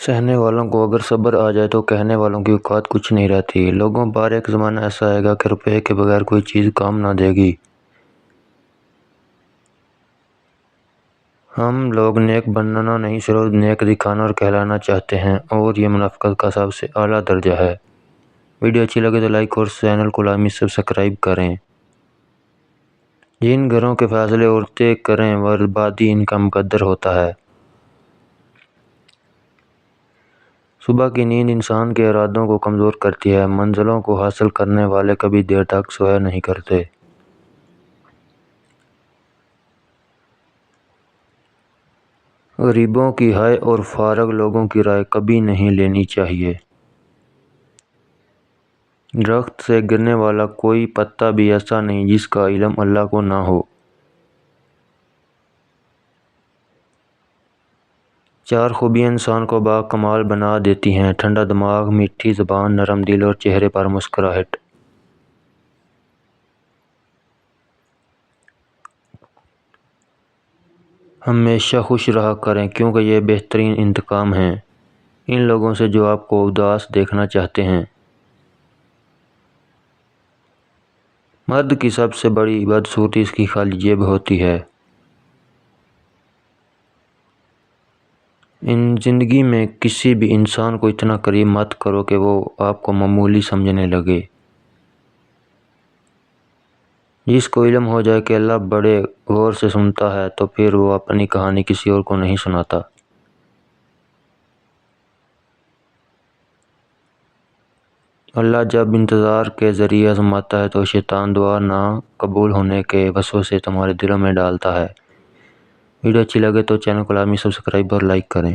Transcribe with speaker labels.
Speaker 1: سہنے والوں کو اگر صبر آ جائے تو کہنے والوں کی اوقات کچھ نہیں رہتی۔ لوگوں پر ایک زمانہ ایسا آئے گا کہ روپے کے بغیر کوئی چیز کام نہ دے گی۔ ہم لوگ نیک بننا نہیں، صرف نیک دکھانا اور کہلانا چاہتے ہیں، اور یہ منافقت کا سب سے اعلیٰ درجہ ہے۔ ویڈیو اچھی لگے تو لائک اور چینل کو لازمی سبسکرائب کریں۔ جن گھروں کے فیصلے عورتیں کریں بربادی ان کا مقدر ہوتا ہے۔ صبح کی نیند انسان کے ارادوں کو کمزور کرتی ہے۔ منزلوں کو حاصل کرنے والے کبھی دیر تک سویا نہیں کرتے۔ غریبوں کی ہائے اور فارغ لوگوں کی رائے کبھی نہیں لینی چاہیے۔ درخت سے گرنے والا کوئی پتا بھی ایسا نہیں جس کا علم اللہ کو نہ ہو۔ 4 خوبیاں انسان کو باکمال بنا دیتی ہیں: ٹھنڈا دماغ، میٹھی زبان، نرم دل اور چہرے پر مسکراہٹ۔ ہمیشہ خوش رہا کریں کیونکہ یہ بہترین انتقام ہے ان لوگوں سے جو آپ کو اداس دیکھنا چاہتے ہیں۔ مرد کی سب سے بڑی بدصورتی اس کی خالی جیب ہوتی ہے۔ زندگی میں کسی بھی انسان کو اتنا قریب مت کرو کہ وہ آپ کو معمولی سمجھنے لگے۔ جس کو علم ہو جائے کہ اللہ بڑے غور سے سنتا ہے تو پھر وہ اپنی کہانی کسی اور کو نہیں سناتا۔ اللہ جب انتظار کے ذریعے آزماتا ہے تو شیطان دعا نہ قبول ہونے کے وسوسے تمہارے دلوں میں ڈالتا ہے۔ ویڈیو اچھی لگے تو چینل کو لازمی سبسکرائب اور لائک کریں۔